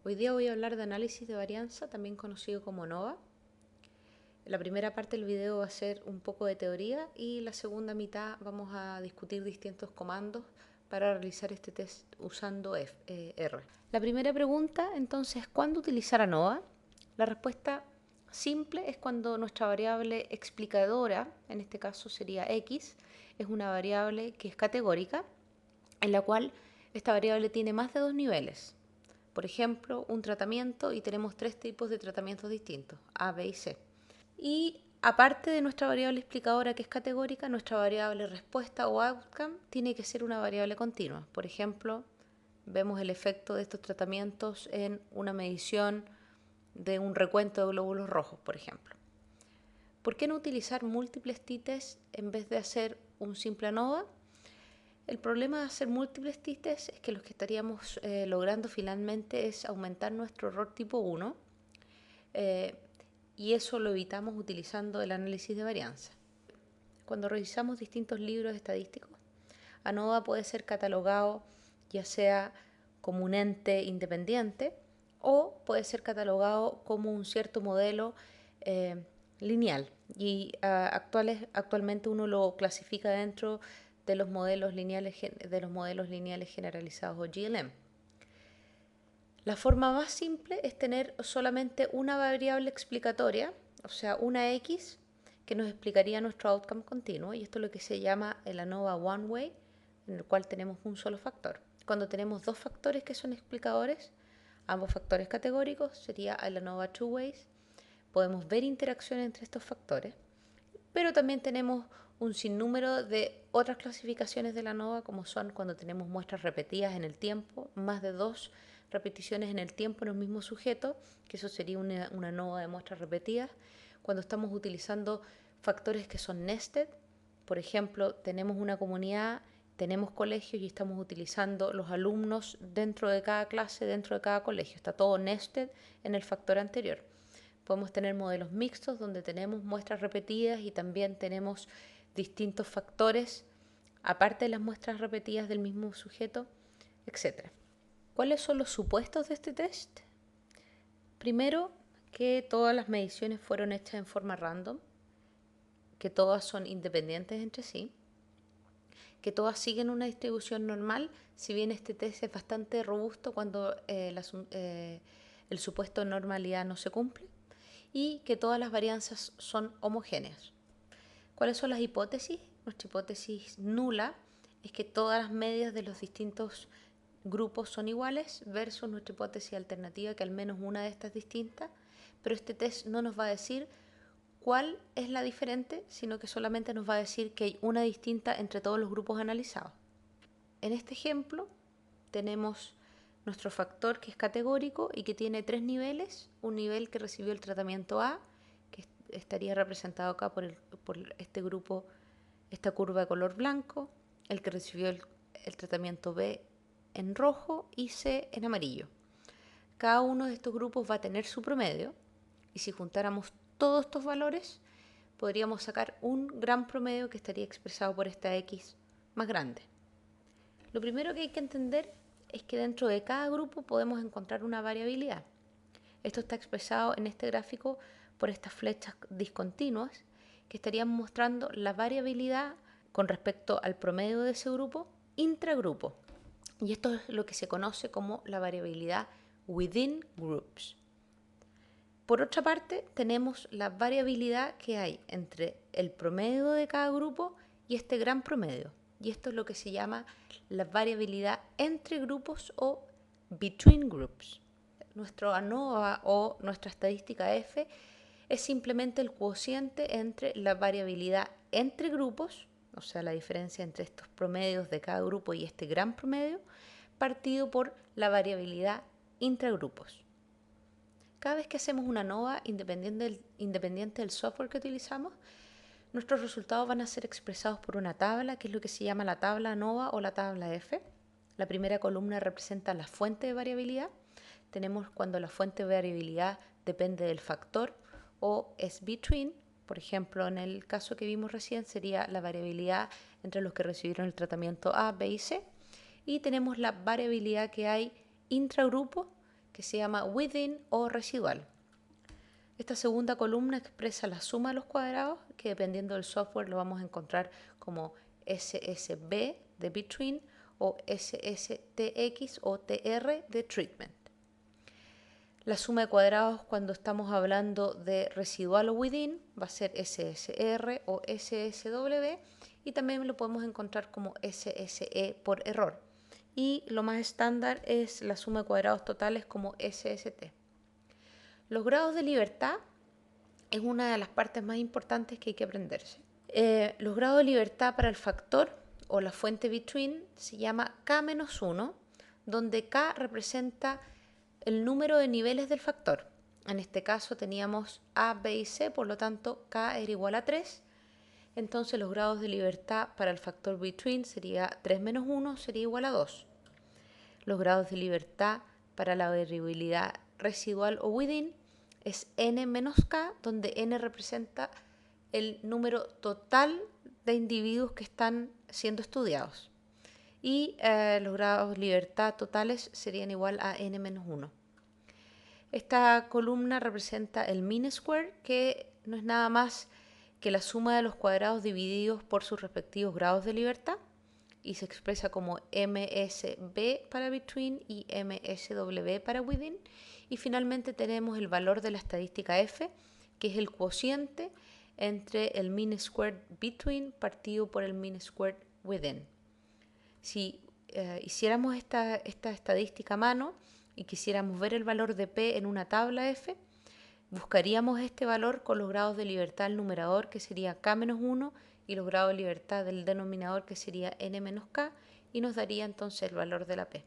Hoy día voy a hablar de análisis de varianza, también conocido como ANOVA. La primera parte del video va a ser un poco de teoría y la segunda mitad vamos a discutir distintos comandos para realizar este test usando R. La primera pregunta entonces, ¿cuándo utilizar ANOVA? La respuesta simple es cuando nuestra variable explicadora, en este caso sería X, es una variable que es categórica, en la cual esta variable tiene más de dos niveles. Por ejemplo, un tratamiento y tenemos tres tipos de tratamientos distintos, A, B y C. Y aparte de nuestra variable explicadora que es categórica, nuestra variable respuesta o outcome tiene que ser una variable continua. Por ejemplo, vemos el efecto de estos tratamientos en una medición de un recuento de glóbulos rojos, por ejemplo. ¿Por qué no utilizar múltiples t-tests en vez de hacer un simple ANOVA? El problema de hacer múltiples t-tests es que lo que estaríamos logrando finalmente es aumentar nuestro error tipo 1 y eso lo evitamos utilizando el análisis de varianza. Cuando revisamos distintos libros estadísticos, ANOVA puede ser catalogado ya sea como un ente independiente o puede ser catalogado como un cierto modelo lineal y actualmente uno lo clasifica dentro de los modelos lineales generalizados o GLM. La forma más simple es tener solamente una variable explicatoria, o sea, una X, que nos explicaría nuestro outcome continuo, y esto es lo que se llama el ANOVA One Way, en el cual tenemos un solo factor. Cuando tenemos dos factores que son explicadores, ambos factores categóricos, sería el ANOVA Two Ways. Podemos ver interacciones entre estos factores, pero también tenemos un sinnúmero de otras clasificaciones de la ANOVA, como son cuando tenemos muestras repetidas en el tiempo, más de dos repeticiones en el tiempo en el mismo sujeto, que eso sería una ANOVA de muestras repetidas. Cuando estamos utilizando factores que son nested, por ejemplo, tenemos una comunidad, tenemos colegios y estamos utilizando los alumnos dentro de cada clase, dentro de cada colegio. Está todo nested en el factor anterior. Podemos tener modelos mixtos donde tenemos muestras repetidas y también tenemos distintos factores, aparte de las muestras repetidas del mismo sujeto, etc. ¿Cuáles son los supuestos de este test? Primero, que todas las mediciones fueron hechas en forma random, que todas son independientes entre sí, que todas siguen una distribución normal, si bien este test es bastante robusto cuando el supuesto de normalidad no se cumple, y que todas las varianzas son homogéneas. ¿Cuáles son las hipótesis? Nuestra hipótesis nula es que todas las medias de los distintos grupos son iguales versus nuestra hipótesis alternativa que al menos una de estas es distinta, pero este test no nos va a decir cuál es la diferente, sino que solamente nos va a decir que hay una distinta entre todos los grupos analizados. En este ejemplo tenemos nuestro factor que es categórico y que tiene tres niveles. Un nivel que recibió el tratamiento A, que estaría representado acá por este grupo, esta curva de color blanco, el que recibió el tratamiento B en rojo y C en amarillo. Cada uno de estos grupos va a tener su promedio y si juntáramos todos estos valores podríamos sacar un gran promedio que estaría expresado por esta X más grande. Lo primero que hay que entender es que dentro de cada grupo podemos encontrar una variabilidad. Esto está expresado en este gráfico por estas flechas discontinuas que estarían mostrando la variabilidad con respecto al promedio de ese grupo intragrupo. Y esto es lo que se conoce como la variabilidad within groups. Por otra parte, tenemos la variabilidad que hay entre el promedio de cada grupo y este gran promedio. Y esto es lo que se llama la variabilidad entre grupos o between groups. Nuestro ANOVA o nuestra estadística F es simplemente el cociente entre la variabilidad entre grupos, o sea, la diferencia entre estos promedios de cada grupo y este gran promedio, partido por la variabilidad intragrupos. Cada vez que hacemos una ANOVA, independiente del software que utilizamos, nuestros resultados van a ser expresados por una tabla, que es lo que se llama la tabla ANOVA o la tabla F. La primera columna representa la fuente de variabilidad. Tenemos cuando la fuente de variabilidad depende del factor o es between. Por ejemplo, en el caso que vimos recién sería la variabilidad entre los que recibieron el tratamiento A, B y C. Y tenemos la variabilidad que hay intragrupo, que se llama within o residual. Esta segunda columna expresa la suma de los cuadrados, que dependiendo del software lo vamos a encontrar como SSB de between o SSTX o TR de treatment. La suma de cuadrados cuando estamos hablando de residual o within va a ser SSR o SSW y también lo podemos encontrar como SSE por error. Y lo más estándar es la suma de cuadrados totales como SST. Los grados de libertad es una de las partes más importantes que hay que aprenderse. Los grados de libertad para el factor o la fuente between se llama K-1, donde K representa el número de niveles del factor. En este caso teníamos A, B y C, por lo tanto K era igual a 3. Entonces los grados de libertad para el factor between sería 3 menos 1 sería igual a 2. Los grados de libertad para la variabilidad residual o within es n menos k, donde n representa el número total de individuos que están siendo estudiados. Y los grados de libertad totales serían igual a n menos 1. Esta columna representa el mean square, que no es nada más que la suma de los cuadrados divididos por sus respectivos grados de libertad, y se expresa como MSB para between y MSW para within. Y finalmente tenemos el valor de la estadística F, que es el cociente entre el mean squared between partido por el mean squared within. Si hiciéramos esta estadística a mano y quisiéramos ver el valor de P en una tabla F, buscaríamos este valor con los grados de libertad del numerador, que sería K-1, y los grados de libertad del denominador, que sería N-K, y nos daría entonces el valor de la P.